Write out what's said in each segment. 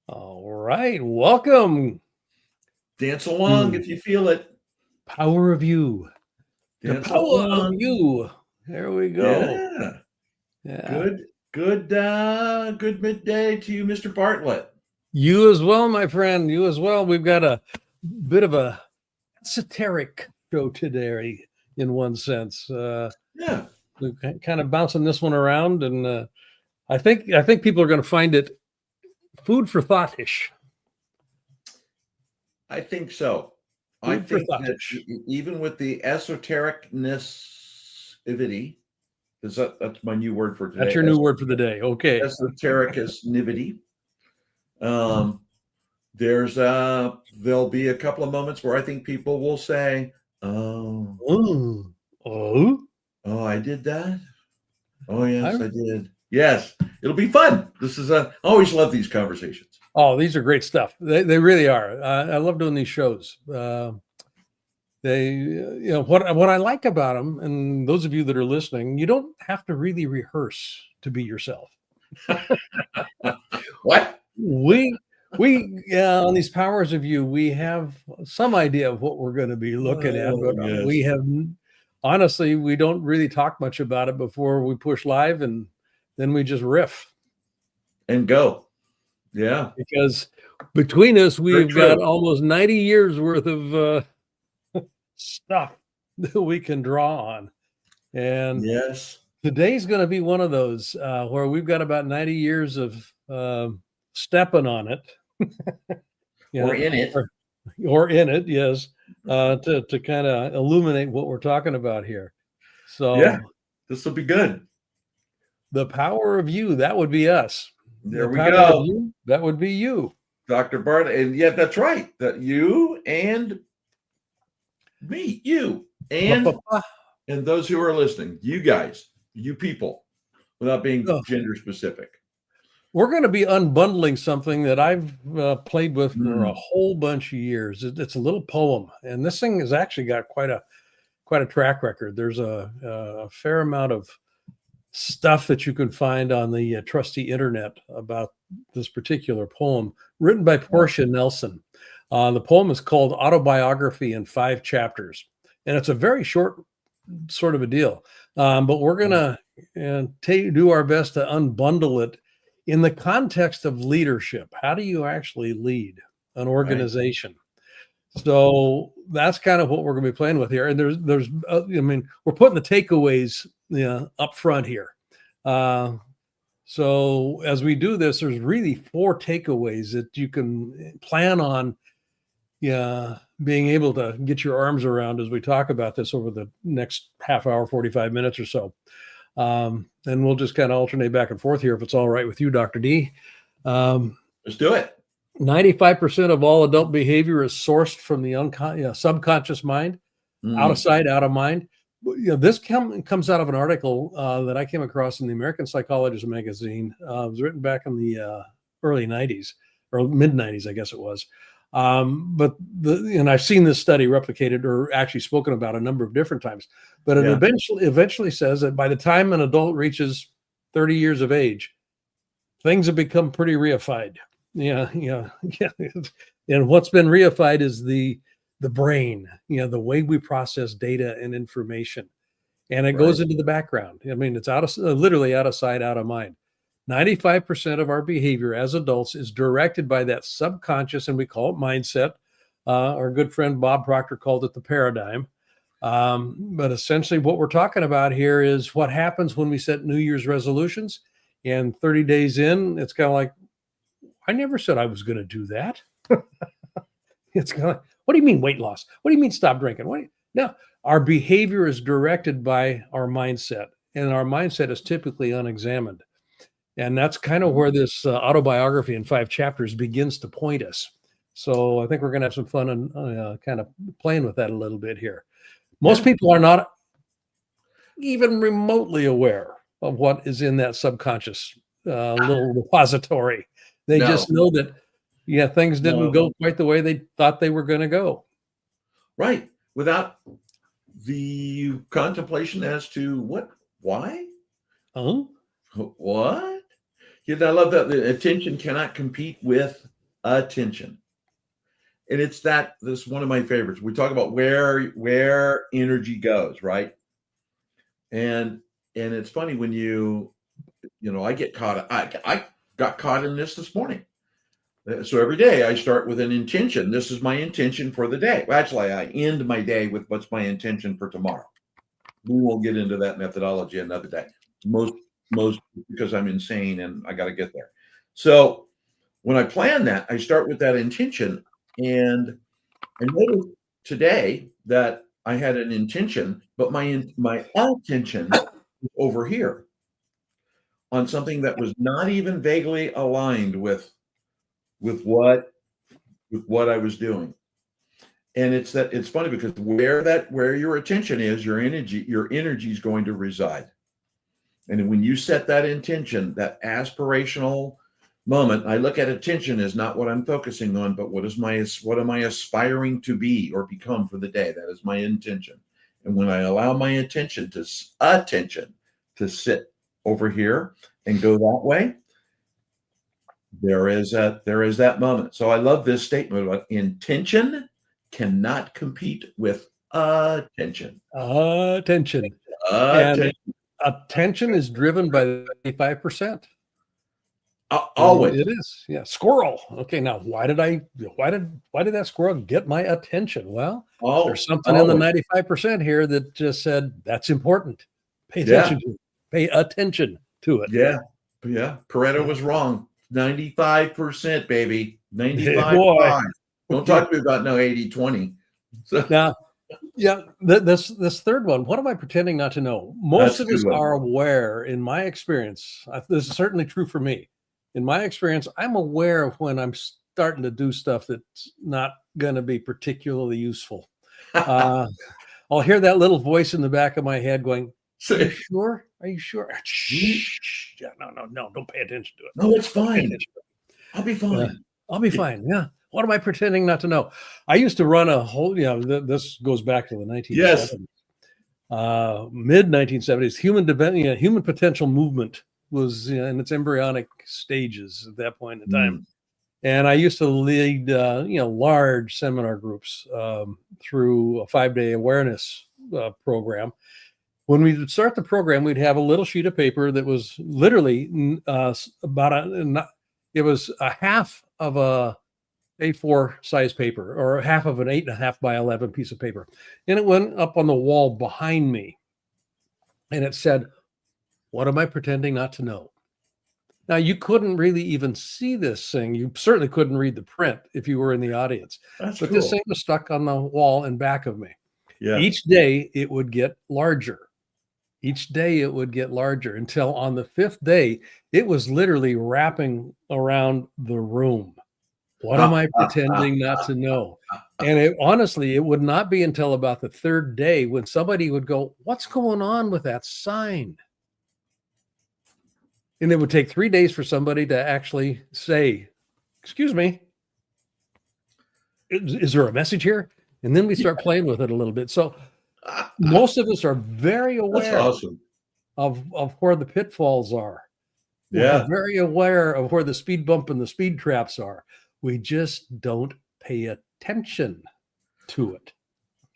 All right, welcome Dance along if you feel it. Power of You. The Dance power of along. you. There we go. Yeah. Yeah. Good midday to you, Mr. Bartlett. You as well, my friend. You as well. We've got a bit of a esoteric show today, in one sense. Yeah. We're kind of bouncing this one around, and I think people are going to find it food for thought-ish. I think so. I think that even with the esotericness-ivity, that's my new word for today. That's your new word for the day. Okay. Esotericness-nivity. There'll be a couple of moments where I think people will say, "Oh, I did that. Oh, yes, I did. Yes, it'll be fun. I always love these conversations. Oh, these are great stuff. They really are. I love doing these shows. What I like about them, and those of you that are listening, you don't have to really rehearse to be yourself. What? We on these powers of you, we have some idea of what we're going to be looking at, but yes. we have honestly, we don't really talk much about it before we push live, and then we just riff and go. Yeah, because between us, we've got almost 90 years worth of stuff that we can draw on. And yes, today's going to be one of those where we've got about 90 years of stepping on it. Or in it. Or in it, yes, to kind of illuminate what we're talking about here. So yeah, this will be good. The power of you, that would be us. There we go. That would be you. Dr. Bart, and yeah, that's right. That you and me, you and those who are listening, you guys, you people, without being gender specific. We're going to be unbundling something that I've played with for a whole bunch of years. It's a little poem, and this thing has actually got quite a track record. There's a fair amount of stuff that you can find on the trusty internet about this particular poem, written by Portia Nelson. The poem is called Autobiography in 5 chapters, and it's a very short sort of a deal. But we're going to do our best to unbundle it in the context of leadership. How do you actually lead an organization? Right. So that's kind of what we're going to be playing with here. And there's we're putting the takeaways up front here. So as we do this, there's really 4 takeaways that you can plan on being able to get your arms around as we talk about this over the next half hour, 45 minutes or so. And we'll just kind of alternate back and forth here if it's all right with you, Dr. D. Let's do it. 95% of all adult behavior is sourced from the subconscious mind, out of sight, out of mind. This comes out of an article that I came across in the American Psychologist magazine. It was written back in the early 90s or mid 90s, I guess it was. And I've seen this study replicated or actually spoken about a number of different times, but it eventually says that by the time an adult reaches 30 years of age, things have become pretty reified. Yeah. And what's been reified is the brain, the way we process data and information, and it goes into the background. I mean, it's literally out of sight, out of mind. 95% of our behavior as adults is directed by that subconscious, and we call it mindset. Our good friend Bob Proctor called it the paradigm. But essentially what we're talking about here is what happens when we set New Year's resolutions, and 30 days in, it's kind of like, I never said I was going to do that. It's kind of like, what do you mean weight loss? What do you mean stop drinking? No, our behavior is directed by our mindset, and our mindset is typically unexamined. And that's kind of where this autobiography in 5 chapters begins to point us. So I think we're going to have some fun and kind of playing with that a little bit here. Most people are not even remotely aware of what is in that subconscious little repository. They just know that, things didn't go quite the way they thought they were going to go. Right. Without the contemplation as to why? What? I love that the attention cannot compete with attention. And it's this is one of my favorites. We talk about where energy goes, right? And it's funny when I get caught. I got caught in this morning. So every day I start with an intention. This is my intention for the day. Well, actually, I end my day with what's my intention for tomorrow. We won't get into that methodology another day. Most because I'm insane and I got to get there. So when I plan that, I start with that intention. And I noticed today that I had an intention, but my attention was over here on something that was not even vaguely aligned with what I was doing. And it's funny because where your attention is, your energy is going to reside. And when you set that intention, that aspirational moment, I look at attention as not what I'm focusing on, but what am I aspiring to be or become for the day? That is my intention. And when I allow my attention to sit over here and go that way, there is that moment. So I love this statement about intention cannot compete with attention. Attention. And attention is driven by the 85%. Always. It is. Yeah. Squirrel. Okay. Now, why did that squirrel get my attention? Well, there's something in the 95% here that just said that's important. Pay attention to it. Pay attention to it. Yeah. Yeah. Pareto was wrong. 95%, baby. 95. Boy. Don't talk to me about no 80-20. So. Now, yeah, this third one, what am I pretending not to know? Most of us are aware, in my experience, this is certainly true for me. In my experience, I'm aware of when I'm starting to do stuff that's not going to be particularly useful. I'll hear that little voice in the back of my head going, "Are you sure? Are you sure? Shh. Yeah, no, don't pay attention to it. No, it's fine. I'll be fine. I'll be fine. Yeah. What am I pretending not to know? I used to run a whole, this goes back to the 1970s, mid 1970s. Human potential movement was in its embryonic stages at that point in time. And I used to lead, large seminar groups through a 5-day awareness program. When we would start the program, we'd have a little sheet of paper that was literally it was a half of a A4 size paper, or half of an 8.5 by 11 piece of paper. And it went up on the wall behind me. And it said, "What am I pretending not to know?" Now, you couldn't really even see this thing. You certainly couldn't read the print if you were in the audience. But cool. This thing was stuck on the wall in back of me. Yeah. Each day it would get larger. Each day it would get larger until on the 5th day, it was literally wrapping around the room. What am I pretending not to know? And honestly, it would not be until about the 3rd day when somebody would go, "What's going on with that sign?" And it would take 3 days for somebody to actually say, "Excuse me, is there a message here?" And then we start playing with it a little bit. So most of us are very aware of where the pitfalls are. We're very aware of where the speed bump and the speed traps are. We just don't pay attention to it.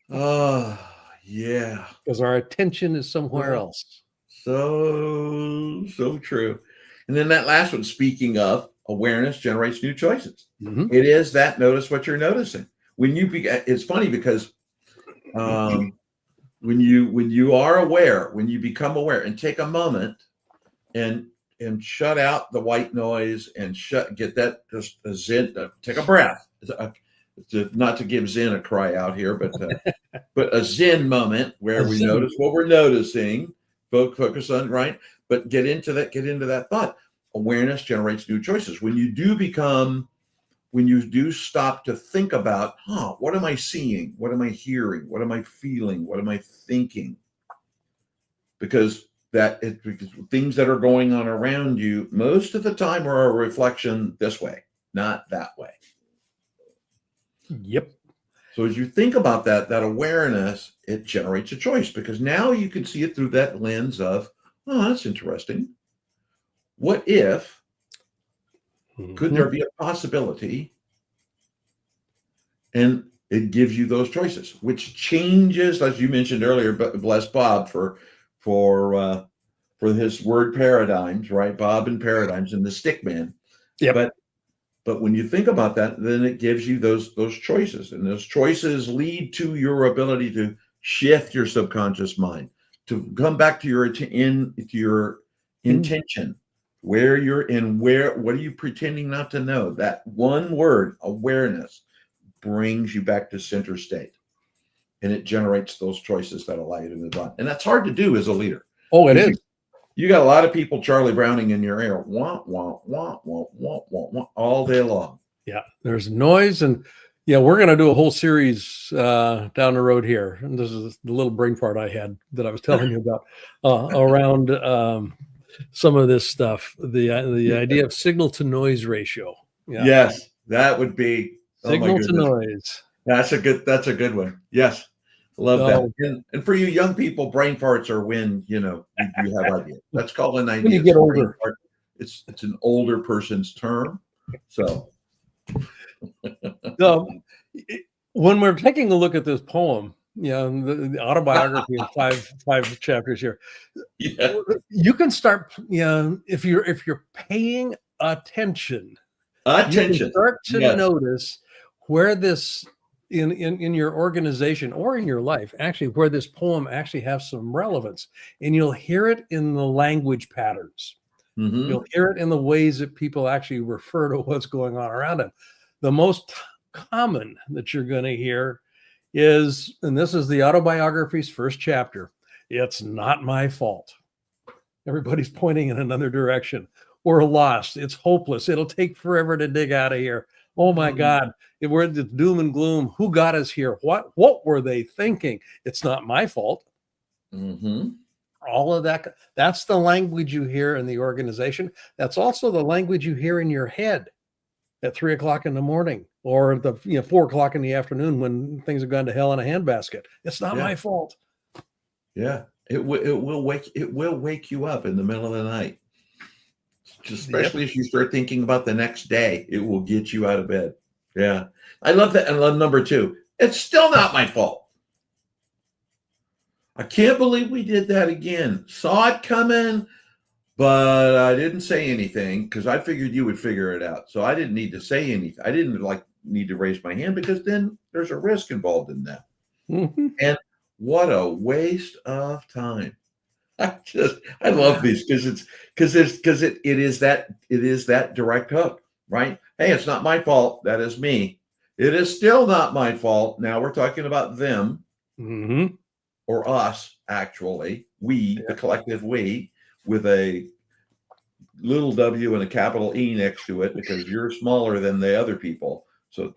Yeah. Because our attention is somewhere else. So true. And then that last one, speaking of, awareness generates new choices. Mm-hmm. It is that notice what you're noticing. It's funny because when you are aware, when you become aware and take a moment and shut out the white noise and get that just a zen, take a breath. Not to give Zen a cry out here, but a Zen moment where we notice what we're noticing, focus on, right? But get into that thought. Awareness generates new choices. When you do stop to think about, what am I seeing? What am I hearing? What am I feeling? What am I thinking? Because things that are going on around you most of the time are a reflection this way, not that way. Yep. So as you think about that awareness, it generates a choice because now you can see it through that lens of, that's interesting. What if, could there be a possibility And it gives you those choices, which changes, as you mentioned earlier, but bless Bob for his word paradigms, right? Bob and paradigms and the stick man. Yep. But when you think about that, then it gives you those choices, and those choices lead to your ability to shift your subconscious mind, to come back to your intention, where you're in, what are you pretending not to know? That one word, awareness, brings you back to center state, and it generates those choices that allow you to move on. And that's hard to do as a leader. Oh, it is. You got a lot of people Charlie Browning in your ear, wah, wah, wah, wah, wah, wah, wah, all day long. Yeah, there's noise, and we're going to do a whole series down the road here. And this is the little brain fart I had that I was telling you about around some of this stuff. The idea of signal to noise ratio. Yeah. Yes, that would be signal to noise. That's a good one. Yes. Love that. And for you young people, brain farts are when, you have ideas. That's called an idea. When you get older. It's an older person's term. So. When we're taking a look at this poem, the autobiography in five chapters here, you can start, if you're paying attention, you can start to notice where this in your organization or in your life, actually, where this poem actually has some relevance, and you'll hear it in the language patterns. Mm-hmm. You'll hear it in the ways that people actually refer to what's going on around them. The most common that you're going to hear is, and this is the autobiography's first chapter, it's not my fault. Everybody's pointing in another direction. We're lost. It's hopeless. It'll take forever to dig out of here. Oh my God. We're the doom and gloom. Who got us here? What were they thinking? It's not my fault. Mm-hmm. All of that. That's the language you hear in the organization. That's also the language you hear in your head at 3 o'clock in the morning, or at the 4 o'clock in the afternoon when things have gone to hell in a handbasket. It's not my fault. Yeah, it will wake you up in the middle of the night. Especially if you start thinking about the next day, it will get you out of bed. Yeah, I love that. And I love number 2. It's still not my fault. I can't believe we did that again. Saw it coming, but I didn't say anything because I figured you would figure it out. So I didn't need to say anything. I didn't need to raise my hand because then there's a risk involved in that. Mm-hmm. And what a waste of time. I love these because it is that direct hook, right? Hey, it's not my fault. That is me. It is still not my fault. Now we're talking about them, mm-hmm. or us, actually. We, the collective we, with a little w and a capital E next to it because you're smaller than the other people. So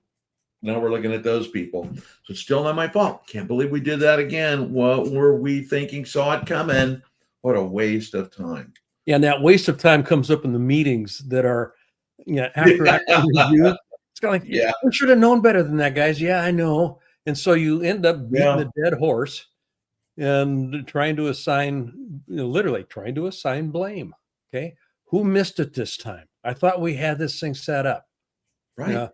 now we're looking at those people. So it's still not my fault. Can't believe we did that again. What were we thinking? Saw it coming. What a waste of time. Yeah, and that waste of time comes up in the meetings that are, after review. It's kind of like, we should have known better than that, guys. Yeah, I know. And so you end up beating the dead horse and trying to assign, literally trying to assign blame. Okay, who missed it this time? I thought we had this thing set up. Right. Yeah.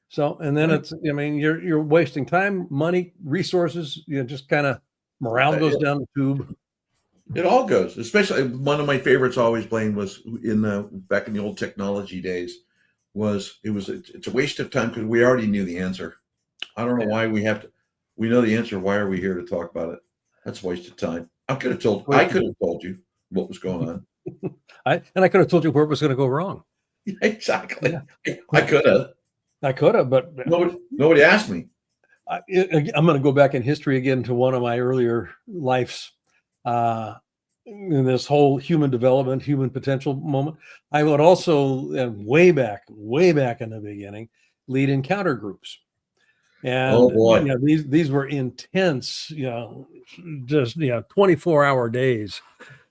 So, and then it's, you're wasting time, money, resources. Just kind of morale goes down the tube. It all goes. Especially one of my favorites always, Blaine, was back in the old technology days. It's a waste of time because we already knew the answer. I don't know why we know the answer. Why are we here to talk about it? That's a waste of time. I could have told you what was going on. I could have told you where it was going to go wrong. Exactly. Yeah. I could have, but nobody asked me. I'm going to go back in history again to one of my earlier lives. In this whole human development, human potential moment. I would also, way back in the beginning, lead encounter groups. And these were intense, just 24-hour days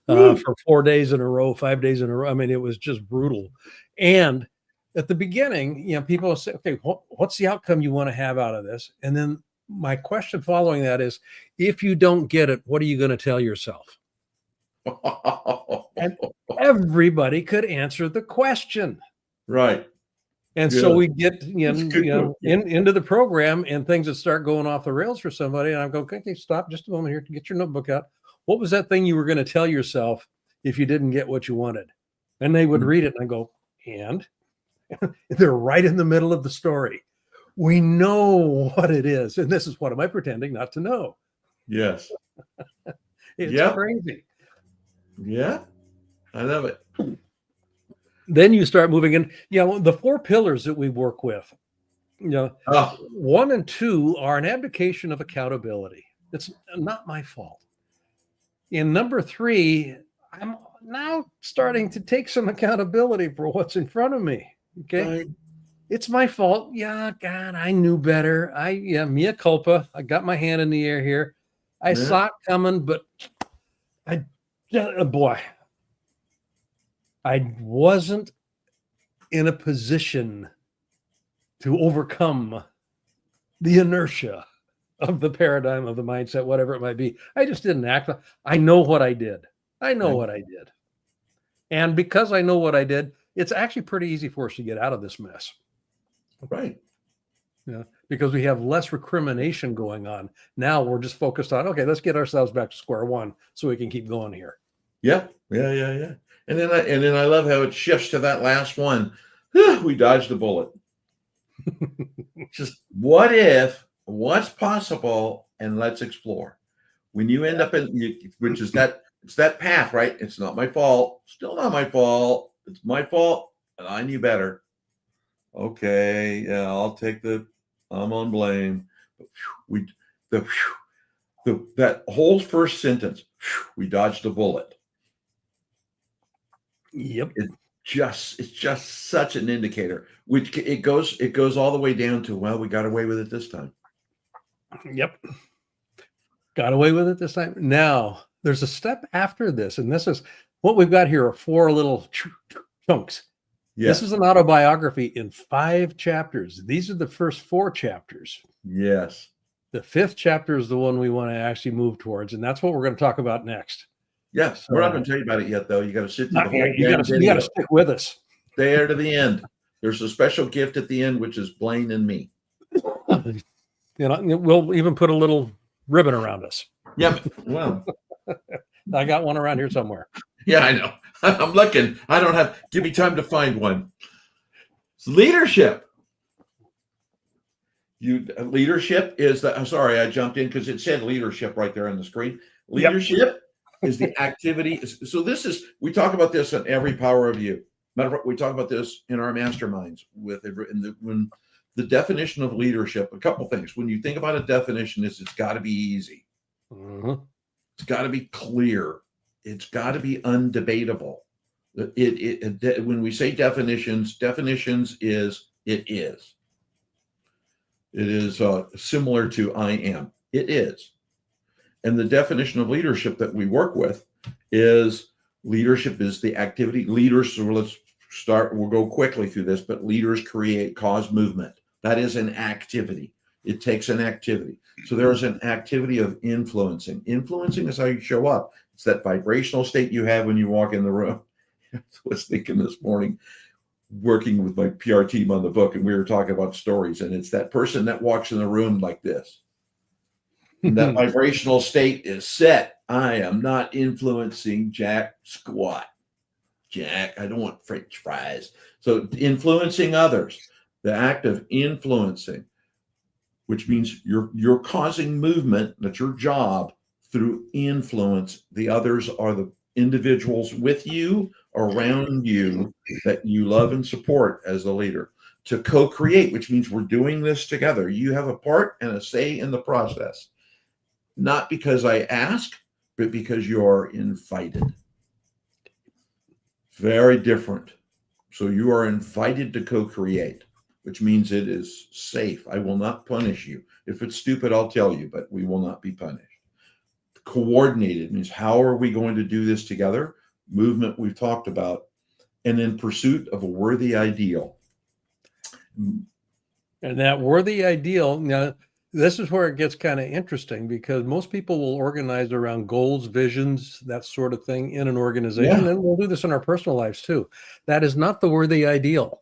for 4 days in a row, 5 days in a row. I mean, it was just brutal. And at the beginning, people say, okay, what's the outcome you want to have out of this? And then my question following that is, if you don't get it, what are you going to tell yourself? And everybody could answer the question. Right. And so we get into the program and things that start going off the rails for somebody. And I'm going, okay, stop just a moment here. Get your notebook out. What was that thing you were going to tell yourself if you didn't get what you wanted? And they would read it and I go, and they're right in the middle of the story. We know what it is. And this is, what am I pretending not to know? Yes. It's crazy. Yeah. I love it. Then you start moving in. The 4 pillars that we work with, 1 and 2 are an abdication of accountability. It's not my fault. In number 3, I'm now starting to take some accountability for what's in front of me. Okay. Right. It's my fault. Yeah, God, I knew better. Mea culpa. I got my hand in the air here. I saw it coming, but I wasn't in a position to overcome the inertia of the paradigm, of the mindset, whatever it might be. I just didn't act. I know what I did. And because I know what I did, it's actually pretty easy for us to get out of this mess. Right. Yeah, because we have less recrimination going on. Now we're just focused on, okay, let's get ourselves back to square one so we can keep going here. Yeah. And then I love how it shifts to that last one. We dodged a bullet. Just what if, what's possible, and let's explore. When you end up which is it's that path, right? It's not my fault. Still not my fault. It's my fault, and I knew better. Okay, yeah, I'm on Blaine. That whole first sentence, we dodged a bullet. Yep. It's just such an indicator, which it goes all the way down to, well, we got away with it this time. Yep. Got away with it this time. Now there's a step after this, and this is what we've got here are 4 little chunks. Yes. This is an autobiography in 5 chapters. These are the first 4 chapters. Yes. The 5th chapter is the one we want to actually move towards, and that's what we're going to talk about next. Yes, we're not going to tell you about it yet, though. You got to sit through the whole. You got to stick with us. There to the end. There's a special gift at the end, which is Blaine and me. We'll even put a little ribbon around us. Yep. Well, I got one around here somewhere. Yeah, I know. I'm looking. I don't have. Give me time to find one. It's leadership. Leadership is the. I'm sorry, I jumped in because it said leadership right there on the screen. Leadership is the activity. So we talk about this in every Power of You. Matter of fact, we talk about this in our masterminds when the definition of leadership. A couple things. When you think about a definition, it's got to be easy. Mm-hmm. It's got to be clear. It's got to be undebatable. When we say definitions is it is. It is similar to I am. It is. And the definition of leadership that we work with is leadership is the activity. Leaders, so let's start, we'll go quickly through this, but leaders create cause movement. That is an activity. It takes an activity. So there's an activity of influencing. Influencing is how you show up. It's that vibrational state you have when you walk in the room. I was thinking this morning, working with my PR team on the book, and we were talking about stories, and it's that person that walks in the room like this. And that vibrational state is set. I am not influencing jack squat. Jack, I don't want French fries. So influencing others, the act of influencing, which means you're causing movement. That's your job through influence. The others are the individuals with you, around you, that you love and support as a leader. To co-create, which means we're doing this together. You have a part and a say in the process. Not because I ask, but because you're invited. Very different. So you are invited to co-create, which means it is safe. I will not punish you. If it's stupid, I'll tell you, but we will not be punished. Coordinated means how are we going to do this together? Movement we've talked about. And in pursuit of a worthy ideal. And that worthy ideal, now, this is where it gets kind of interesting because most people will organize around goals, visions, that sort of thing in an organization. Yeah. And we'll do this in our personal lives too. That is not the worthy ideal.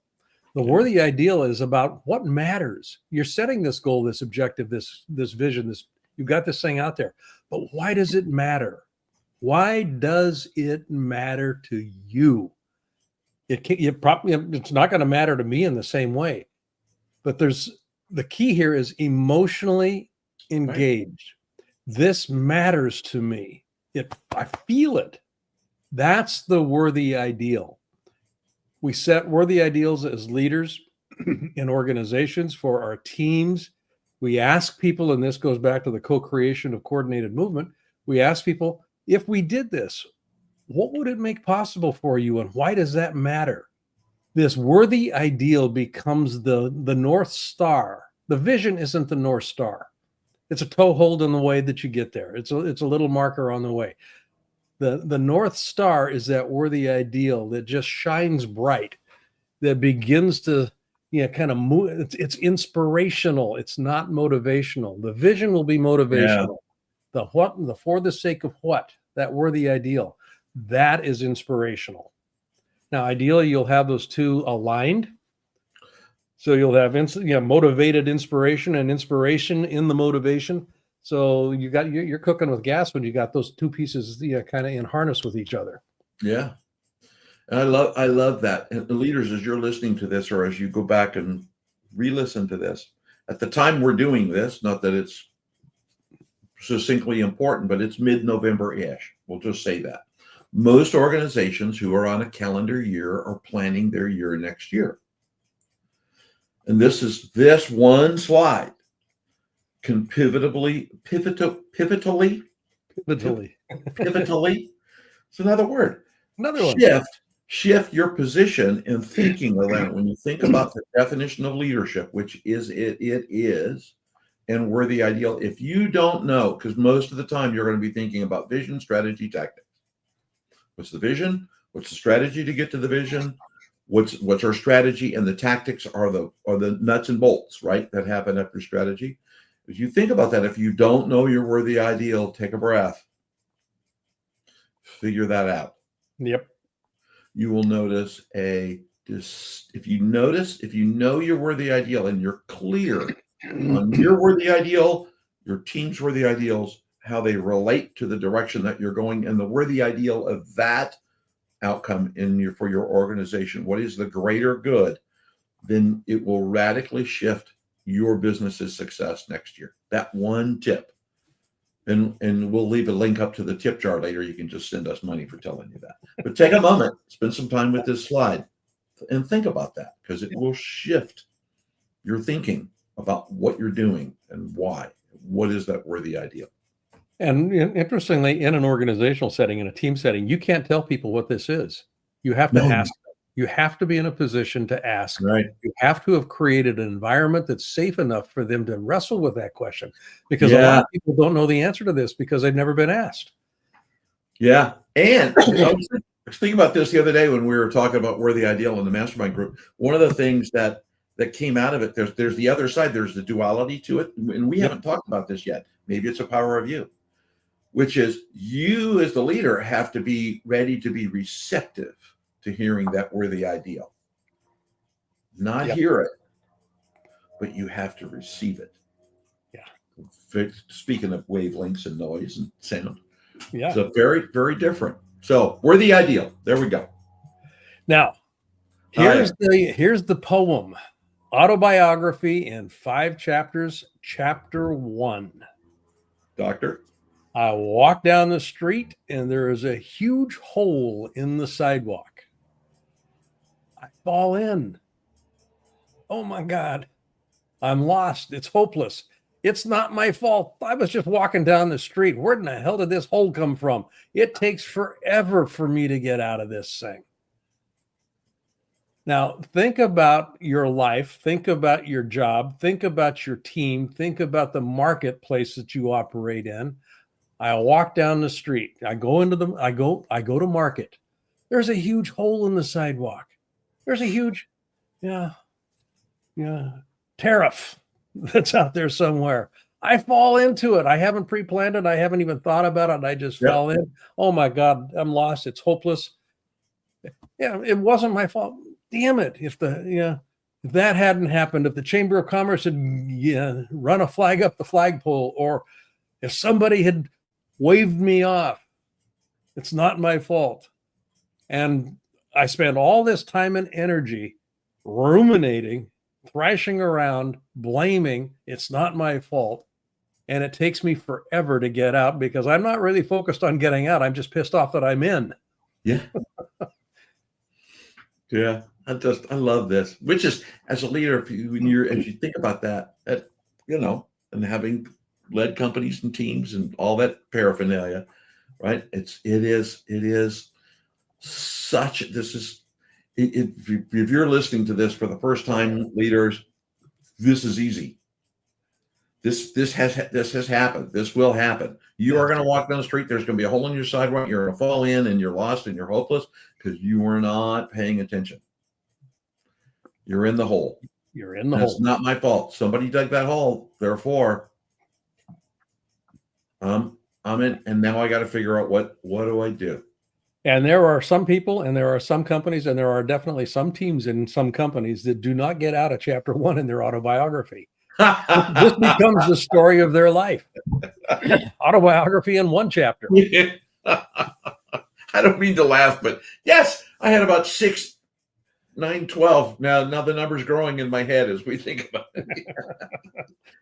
The worthy ideal is about what matters. You're setting this goal, this objective, this vision, you've got this thing out there. But why does it matter? Why does it matter to you? It's not going to matter to me in the same way. But the key here is emotionally engaged. Right. This matters to me. I feel it. That's the worthy ideal. We set worthy ideals as leaders in organizations for our teams. We ask people, and this goes back to the co-creation of coordinated movement. We ask people, if we did this, what would it make possible for you, and why does that matter? This worthy ideal becomes the North Star. The vision isn't the North Star. It's a toehold in the way that you get there. It's a little marker on the way. The North Star is that worthy ideal that just shines bright, that begins to kind of move. It's inspirational. It's not motivational. The vision will be motivational. Yeah. The for the sake of what, that worthy ideal, that is inspirational. Now, ideally, you'll have those two aligned. So you'll have motivated inspiration and inspiration in the motivation. So you're cooking with gas when you got those two pieces kind of in harness with each other. Yeah. And I love that. And the leaders, as you're listening to this, or as you go back and re-listen to this, at the time we're doing this, not that it's succinctly important, but it's mid-November-ish. We'll just say that. Most organizations who are on a calendar year are planning their year next year. And this one slide can pivotally. It's another word. Another one. Shift your position in thinking around when you think about the definition of leadership, which is it is, and worthy ideal. If you don't know, because most of the time you're going to be thinking about vision, strategy, tactics. What's the vision? What's the strategy to get to the vision? What's our strategy? And the tactics are the nuts and bolts, right? That happen after strategy. If you think about that, if you don't know your worthy ideal, take a breath. Figure that out. Yep. You will notice if you know your worthy ideal and you're clear on your worthy ideal, your team's worthy ideals, how they relate to the direction that you're going, and the worthy ideal of that outcome for your organization, what is the greater good, then it will radically shift your business's success next year. That one tip. And we'll leave a link up to the tip jar later. You can just send us money for telling you that. But take a moment, spend some time with this slide, and think about that, because it will shift your thinking about what you're doing and why. What is that worthy ideal? And interestingly, in an organizational setting, in a team setting, you can't tell people what this is. You have to ask them. You have to be in a position to ask. Right. You have to have created an environment that's safe enough for them to wrestle with that question, because a lot of people don't know the answer to this because they've never been asked. Yeah. And I was thinking about this the other day when we were talking about worthy ideal in the mastermind group. One of the things that came out of it, there's the other side, there's the duality to it. And we haven't talked about this yet. Maybe it's a power of you, which is you as the leader have to be ready to be receptive to hearing that worthy ideal. Not hear it, but you have to receive it. Yeah. Speaking of wavelengths and noise and sound. Yeah. So very, very different. So worthy ideal. There we go. Now, here's the poem. Autobiography in 5 chapters. Chapter 1. Doctor? I walk down the street and there is a huge hole in the sidewalk. I fall in. Oh my God. I'm lost. It's hopeless. It's not my fault. I was just walking down the street. Where in the hell did this hole come from? It takes forever for me to get out of this thing. Now, think about your life. Think about your job. Think about your team. Think about the marketplace that you operate in. I walk down the street. I go to market. There's a huge hole in the sidewalk. There's a huge, tariff that's out there somewhere. I fall into it. I haven't pre-planned it. I haven't even thought about it. I just fell in. Oh my God, I'm lost. It's hopeless. Yeah, it wasn't my fault. Damn it. if that hadn't happened, if the Chamber of Commerce had run a flag up the flagpole, or if somebody had waved me off, it's not my fault. And I spent all this time and energy ruminating, thrashing around, blaming, it's not my fault. And it takes me forever to get out because I'm not really focused on getting out. I'm just pissed off that I'm in. Yeah. Yeah. I love this, which is, as a leader, as you think about that, and having led companies and teams and all that paraphernalia, right? It is such, if you're listening to this for the first time, leaders, this is easy. This has happened. This will happen. You are going to walk down the street. There's going to be a hole in your sidewalk. You're going to fall in and you're lost and you're hopeless because you were not paying attention. You're in the hole. You're in the hole. It's not my fault. Somebody dug that hole. Therefore, I'm in, and now I got to figure out what do I do? And there are some people, and there are some companies, and there are definitely some teams in some companies that do not get out of chapter 1 in their autobiography. This becomes the story of their life. Autobiography in 1 chapter. I don't mean to laugh, but yes, I had about 6, 9, 12. Now the number's growing in my head as we think about it.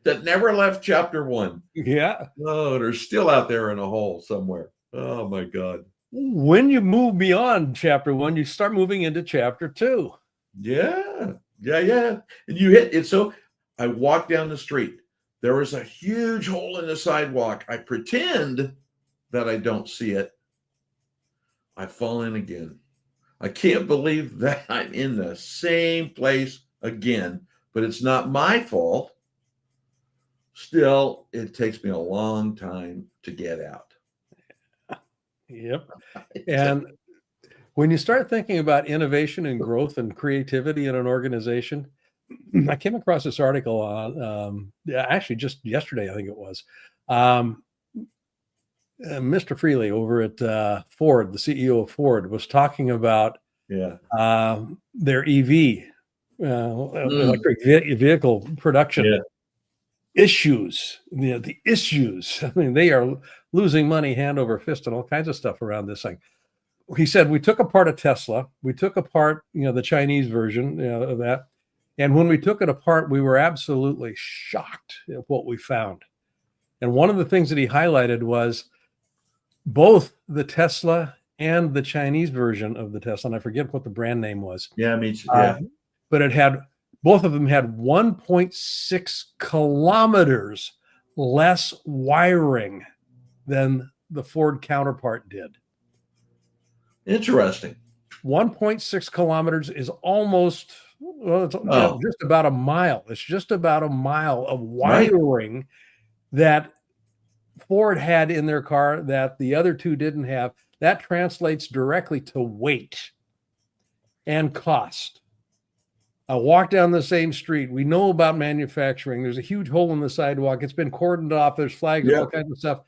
That never left chapter 1. Yeah. Oh, they're still out there in a hole somewhere. Oh my God. When you move beyond chapter 1, you start moving into chapter 2. Yeah. And you hit it. So I walk down the street. There was a huge hole in the sidewalk. I pretend that I don't see it. I fall in again. I can't believe that I'm in the same place again, but it's not my fault. Still, it takes me a long time to get out. Yep. And when you start thinking about innovation and growth and creativity in an organization, I came across this article on, actually just yesterday, I think it was, Mr. Freely over at Ford, the CEO of Ford, was talking about their EV, electric vehicle production issues. The issues. I mean, they are losing money hand over fist and all kinds of stuff around this thing. He said, we took apart a Tesla. We took apart, the Chinese version of that. And when we took it apart, we were absolutely shocked at what we found. And one of the things that he highlighted was both the Tesla and the Chinese version of the Tesla, and I forget what the brand name was. Yeah, me too. Yeah. But both of them had 1.6 kilometers less wiring than the Ford counterpart did. Interesting. 1.6 kilometers is almost just about a mile. It's just about a mile of wiring that Ford had in their car that the other two didn't have. That translates directly to weight and cost. I walk down the same street. We know about manufacturing. There's a huge hole in the sidewalk. It's been cordoned off. There's flags and all kinds of stuff.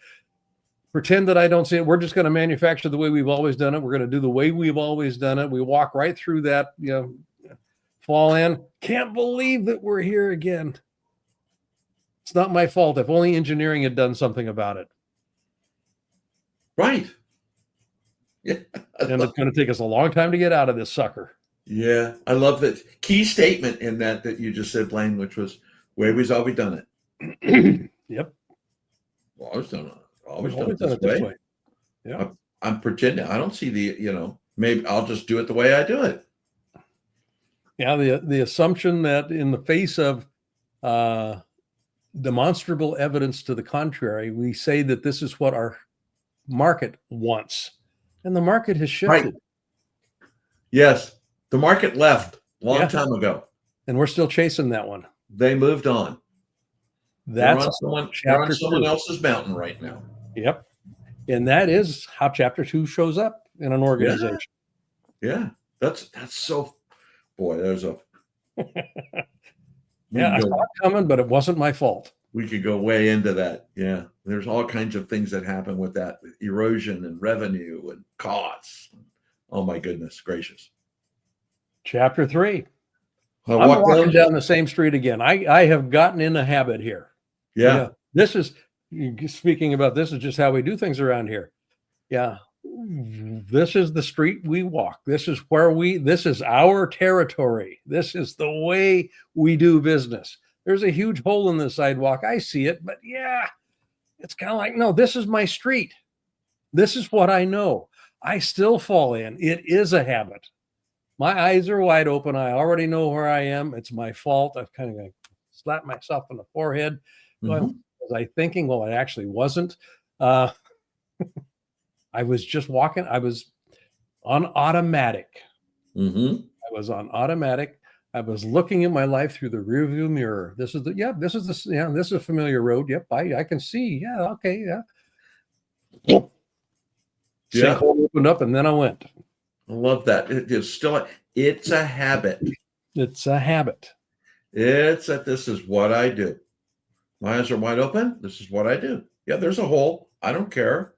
Pretend that I don't see it. We're just going to manufacture the way we've always done it. We're going to do the way we've always done it. We walk right through that, fall in. Can't believe that we're here again. It's not my fault. If only engineering had done something about it. Right. Yeah. And it's going to take us a long time to get out of this sucker. Yeah. I love that key statement in that you just said, Blaine, which was, way we've always done it. Yep. Well, always done it this way. Yeah. I'm pretending. I don't see maybe I'll just do it the way I do it. Yeah. The assumption that in the face of demonstrable evidence to the contrary, we say that this is what our market wants. And the market has shifted. Right. Yes. The market left a long time ago. And we're still chasing that one. They moved on. That's they're on someone else's mountain right now. Yep. And that is how chapter 2 shows up in an organization. Yeah. That's so, boy, there's a. I saw it coming, but it wasn't my fault. We could go way into that. Yeah. There's all kinds of things that happen with that erosion and revenue and costs. Oh my goodness gracious. Chapter 3, I'm walking down the same street again. I have gotten in a habit here. Yeah. This is, speaking about, this is just how we do things around here. Yeah. This is the street we walk. This is this is our territory. This is the way we do business. There's a huge hole in the sidewalk. I see it, but yeah, it's kind of like, no, this is my street. This is what I know. I still fall in. It is a habit. My eyes are wide open. I already know where I am. It's my fault. I've kind of slapped myself on the forehead. Was I thinking, well, it actually wasn't. I was just walking. I was on automatic. I was on automatic. I was looking at my life through the rearview mirror. This is this is a familiar road. Yep, I can see. Yeah, okay, yeah. Sinkhole opened up, and then I went. I love that. It's a habit. It's a habit. This is what I do. My eyes are wide open. This is what I do. Yeah, there's a hole. I don't care.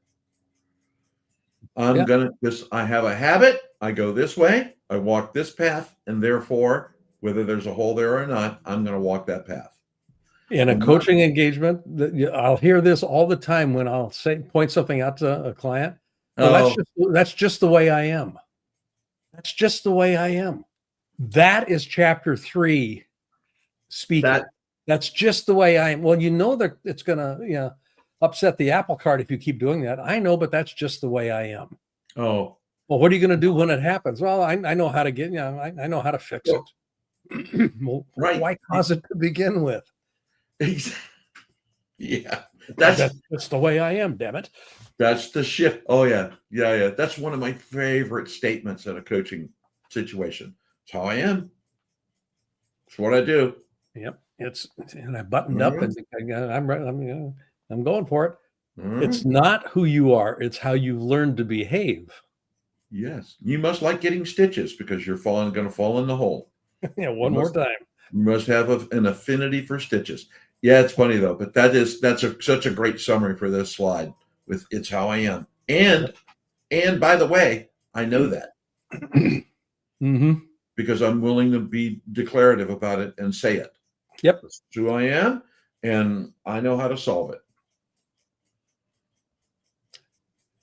I have a habit. I go this way. I walk this path, and therefore, whether there's a hole there or not, I'm going to walk that path. In a coaching engagement, I'll hear this all the time when I'll point something out to a client. Well, that's just the way I am. That's just the way I am. That is chapter 3 speaking. That's just the way I am. Well, you know that it's going to upset the apple cart if you keep doing that. I know, but that's just the way I am. Oh. Well, what are you going to do when it happens? Well, I know how to get, I know how to fix it. Well, right. Why cause it to begin with? Yeah. That's the way I am, damn it. That's the shift. Oh, yeah. Yeah. That's one of my favorite statements in a coaching situation. It's how I am. It's what I do. Yep. And I buttoned up and I'm going for it. It's not who you are. It's how you learn to behave. Yes. You must like getting stitches because you're going to fall in the hole. Yeah. More time. You must have an affinity for stitches. Yeah. It's funny though, but that's such a great summary for this slide with it's how I am. And by the way, I know that because I'm willing to be declarative about it and say it. Yep. That's who I am. And I know how to solve it.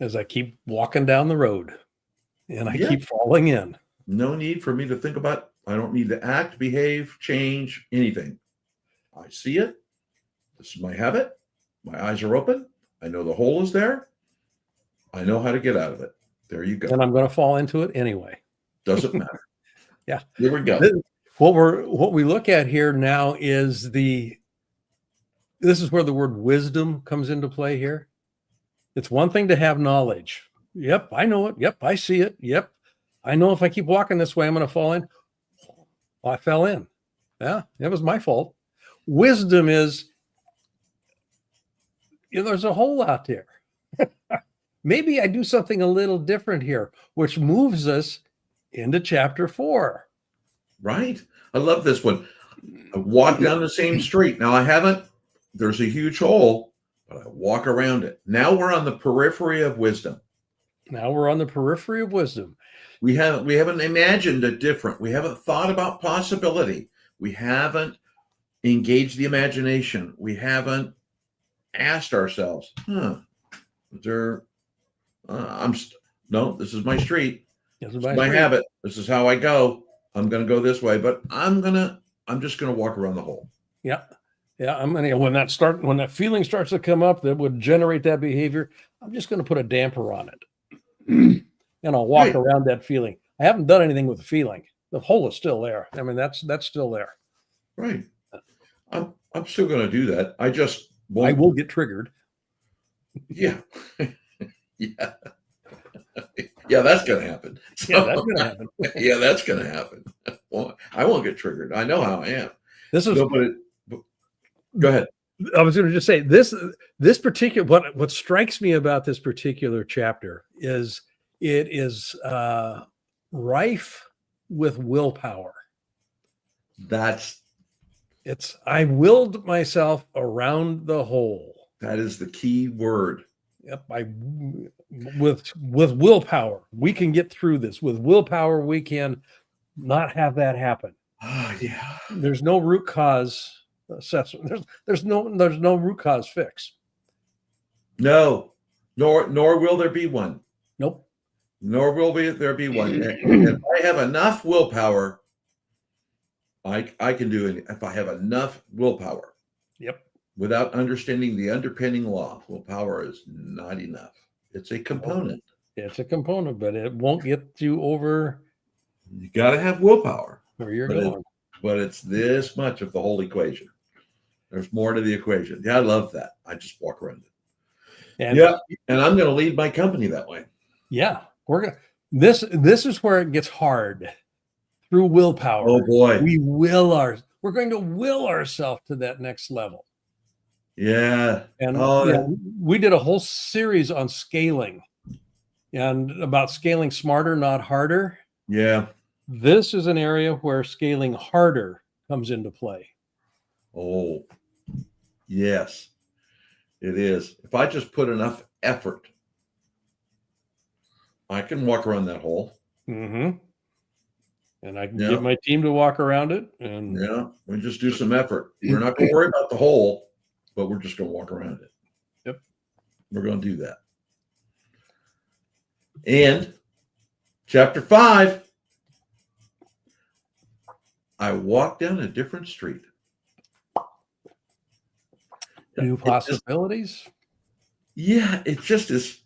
As I keep walking down the road and I keep falling in. No need for me to think about, I don't need to act, behave, change, anything. I see it. This is my habit. My eyes are open. I know the hole is there. I know how to get out of it. There you go. And I'm going to fall into it anyway. Doesn't matter. Yeah. Here we go. What we look at here now is this is where the word wisdom comes into play here. It's one thing to have knowledge. Yep, I know it. Yep, I see it. Yep, I know if I keep walking this way, I'm going to fall in. Well, I fell in. Yeah, it was my fault. Wisdom is, there's a hole out there. Maybe I do something a little different here, which moves us into chapter 4. Right. I love this one. I walk down the same street. Now there's a huge hole, but I walk around it. Now we're on the periphery of wisdom. We haven't imagined it different. We haven't thought about possibility. We haven't engaged the imagination. We haven't asked ourselves, no, this is my street. This is my habit. This is how I go. I'm going to go this way, but I'm just going to walk around the hole. Yeah. Yeah. When that feeling starts to come up that would generate that behavior, I'm just going to put a damper on it and I'll walk around that feeling. I haven't done anything with the feeling. The hole is still there. I mean, that's still there. Right. I'm still going to do that. I will get triggered. Yeah. Yeah. Yeah, that's going to happen. Yeah, that's going to happen. Yeah, that's going to happen. Well, I won't get triggered. I know how I am. Go ahead. I was going to just say this particular, what strikes me about this particular chapter is it is rife with willpower. I willed myself around the hole. That is the key word. Yep. With willpower, we can get through this. With willpower, we can not have that happen. Oh, yeah. There's no root cause assessment. There's no root cause fix. No, nor will there be one. Nope. Nor will there be one. And if I have enough willpower, I can do it. If I have enough willpower. Yep. Without understanding the underpinning law, willpower is not enough. It's a component. It's a component, but it won't get you over. You got to have willpower. Where you're going. But it's this much of the whole equation. There's more to the equation. Yeah, I love that. I just walk around it. And I'm going to lead my company that way. Yeah, this is where it gets hard. Through willpower. Oh boy, we're going to will ourselves to that next level. Yeah, and we did a whole series on scaling, and about scaling smarter, not harder. Yeah, this is an area where scaling harder comes into play. Oh, yes, it is. If I just put enough effort, I can walk around that hole. Mm-hmm. And I can get my team to walk around it. And we just do some effort. We're not going to worry about the hole, but we're just going to walk around it. Yep. We're going to do that. And chapter 5, I walk down a different street. New possibilities. It just is.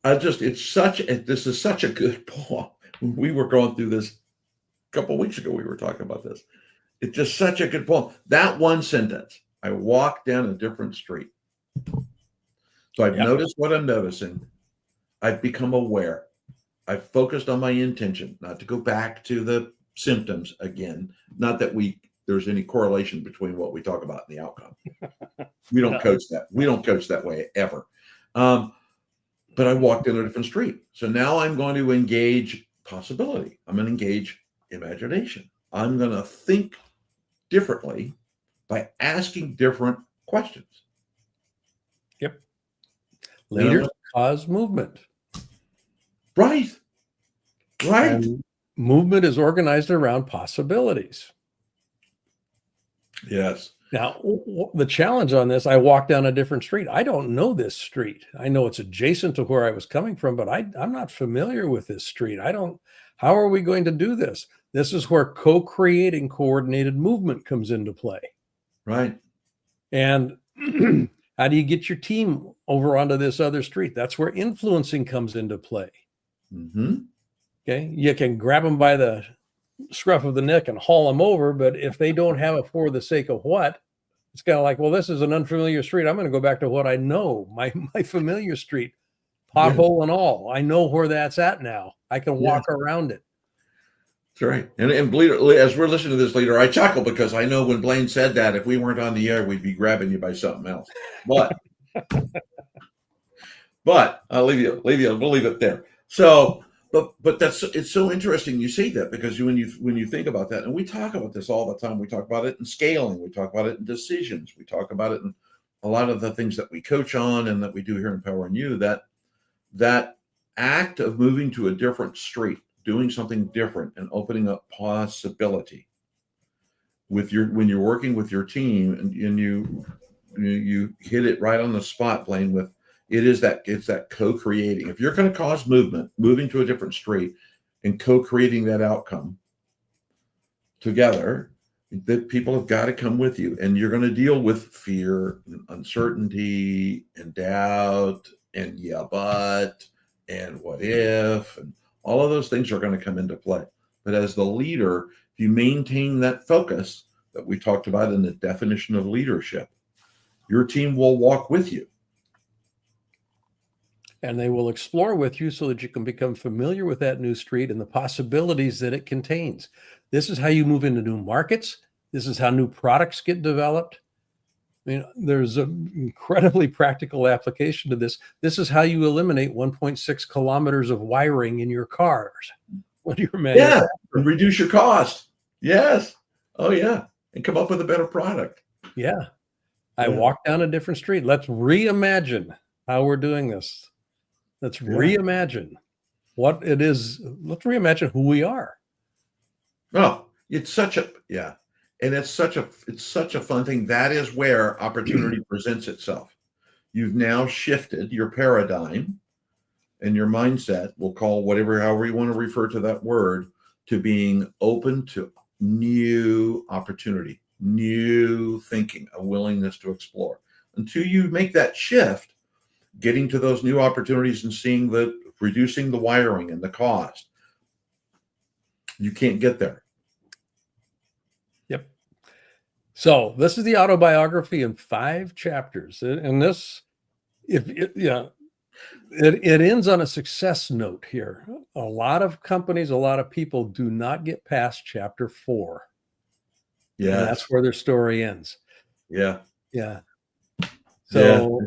This is such a good poem. We were going through this a couple of weeks ago. We were talking about this. It's just such a good poem. That one sentence, I walk down a different street. So I've noticed what I'm noticing. I've become aware. I've focused on my intention, not to go back to the symptoms again. Not that there's any correlation between what we talk about and the outcome. We don't coach that. We don't coach that way ever. But I walked in a different street. So now I'm going to engage possibility. I'm going to engage imagination. I'm going to think differently by asking different questions. Yep. Leaders cause movement. Right. And movement is organized around possibilities. Yes. Now, the challenge on this, I walk down a different street. I don't know this street. I know it's adjacent to where I was coming from, but I'm not familiar with this street. How are we going to do this? This is where co-creating coordinated movement comes into play. Right. And how do you get your team over onto this other street? That's where influencing comes into play. Mm-hmm. Okay. You can grab them by the scruff of the neck and haul them over, but if they don't have it for the sake of what, it's kind of like, well, this is an unfamiliar street. I'm going to go back to what I know, my familiar street, pothole and all. I know where that's at now. I can walk around it. That's right. And Bleeder, as we're listening to this, Leader, I chuckle because I know when Blaine said that, if we weren't on the air, we'd be grabbing you by something else. But I'll leave you. We'll leave it there. So, but it's so interesting you say that, because when you think about that, and we talk about this all the time. We talk about it in scaling. We talk about it in decisions. We talk about it in a lot of the things that we coach on and that we do here in Power and You. That act of moving to a different street, doing something different, and opening up possibility when you're working with your team, and you hit it right on the spot, Blaine, with it's that co-creating. If you're going to cause movement, moving to a different street and co-creating that outcome together, that people have got to come with you, and you're going to deal with fear and uncertainty and doubt and but and what if, and all of those things are going to come into play. But as the leader, if you maintain that focus that we talked about in the definition of leadership, your team will walk with you. And they will explore with you so that you can become familiar with that new street and the possibilities that it contains. This is how you move into new markets. This is how new products get developed. I mean, there's an incredibly practical application to this. This is how you eliminate 1.6 kilometers of wiring in your cars when you're manufacturing. And reduce your cost. Yes. Oh, yeah. And come up with a better product. Yeah. I walk down a different street. Let's reimagine how we're doing this. Let's reimagine what it is. Let's reimagine who we are. Oh, It's such a, yeah. And it's such a fun thing. That is where opportunity presents itself. You've now shifted your paradigm and your mindset, we'll call however you want to refer to that word, to being open to new opportunity, new thinking, a willingness to explore. Until you make that shift, getting to those new opportunities and reducing the wiring and the cost, you can't get there. Yep. So this is the autobiography in 5 chapters. And this, it ends on a success note here. A lot of companies, a lot of people do not get past chapter 4. Yeah. That's where their story ends. Yeah. Yeah. So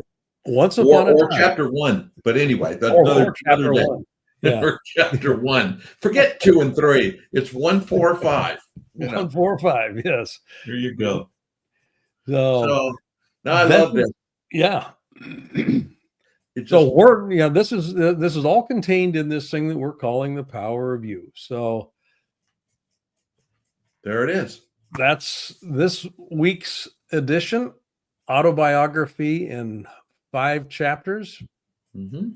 once upon a time, chapter 1. But anyway, another chapter day. 1. Yeah. Or chapter 1. Forget 2 and 3. It's 1, 4, 5. 1, 4, 5. Yes. There you go. So no, I love this. Yeah. This is all contained in this thing that we're calling the power of you. So there it is. That's this week's edition, autobiography in 5 chapters. Mm-hmm.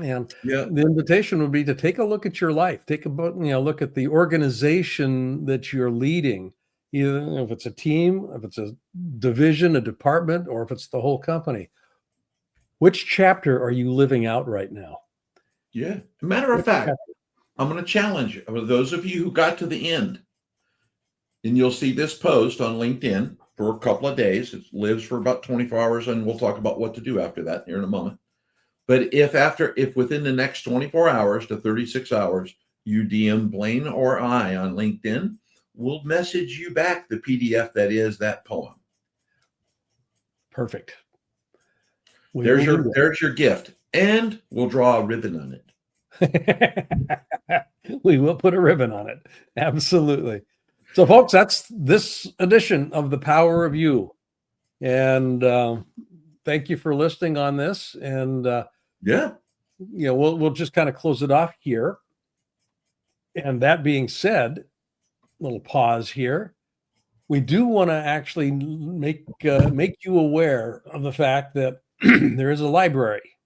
And the invitation would be to take a look at your life, take a look at the organization that you're leading, either if it's a team, if it's a division, a department, or if it's the whole company. Which chapter are you living out right now? Yeah. Matter of fact, I'm going to challenge you. Those of you who got to the end, and you'll see this post on LinkedIn for a couple of days. It lives for about 24 hours, and we'll talk about what to do after that here in a moment. But if within the next 24 hours to 36 hours, you DM Blaine or I on LinkedIn, we'll message you back the PDF that is that poem. Perfect. There's your gift, and we'll draw a ribbon on it. We will put a ribbon on it. Absolutely. So, folks, that's this edition of The Power of You. And thank you for listening on this. And we'll just kind of close it off here. And that being said, little pause here. We do want to actually make you aware of the fact that there is a library,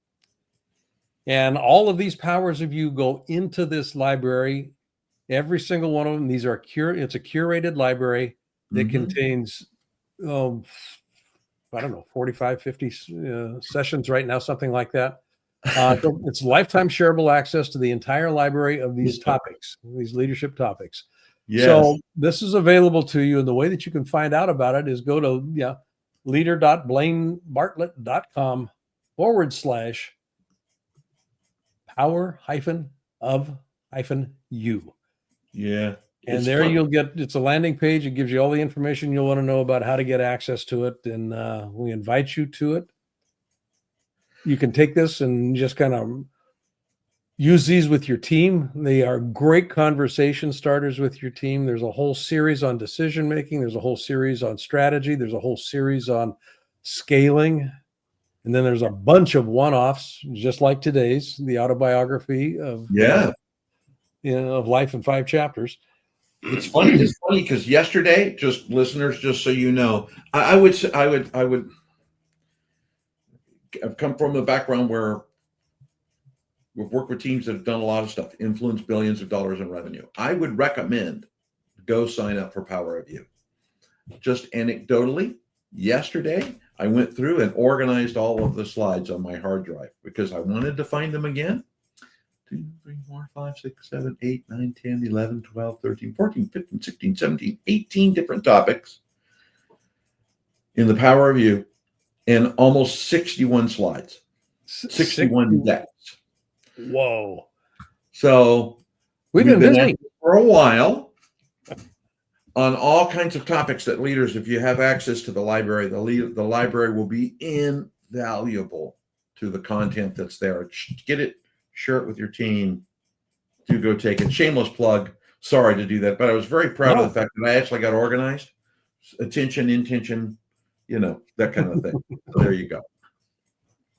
and all of these powers of you go into this library. Every single one of them. These are it's a curated library that contains, 45, 50 sessions right now, something like that. So it's lifetime shareable access to the entire library of these topics, these leadership topics. Yes. So this is available to you. And the way that you can find out about it is go to leader.blainebartlett.com/power-of-you. Yeah. And there you'll get, it's a landing page. It gives you all the information you'll want to know about how to get access to it. And we invite you to it. You can take this and just kind of use these with your team. They are great conversation starters with your team. There's a whole series on decision making. There's a whole series on strategy. There's a whole series on scaling. And then there's a bunch of one-offs, just like today's, the autobiography of of life in 5 chapters. It's funny because yesterday, just listeners, just so you know, I've come from a background where we've worked with teams that have done a lot of stuff, influenced billions of dollars in revenue. I would recommend go sign up for Power of You. Just anecdotally, yesterday, I went through and organized all of the slides on my hard drive because I wanted to find them again. 2, 3, 4, 5, 6, 7, 8, 9, 10, 11, 12, 13, 14, 15, 16, 17, 18 different topics in the Power of You and almost 61 slides, 61 decks. Whoa. So we've been at it for a while on all kinds of topics that leaders, if you have access to the library, the library will be invaluable to the content that's there. Get it, share it with your team. Do go take it. Shameless plug. Sorry to do that, but I was very proud of the fact that I actually got organized. Attention, intention, that kind of thing. So there you go.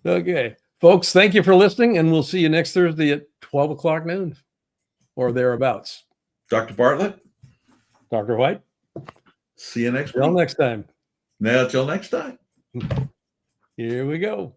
Okay. Folks, thank you for listening, and we'll see you next Thursday at 12 o'clock noon or thereabouts. Dr. Bartlett? Dr. White. See you next Till week. next time. Now, till next time. Here we go.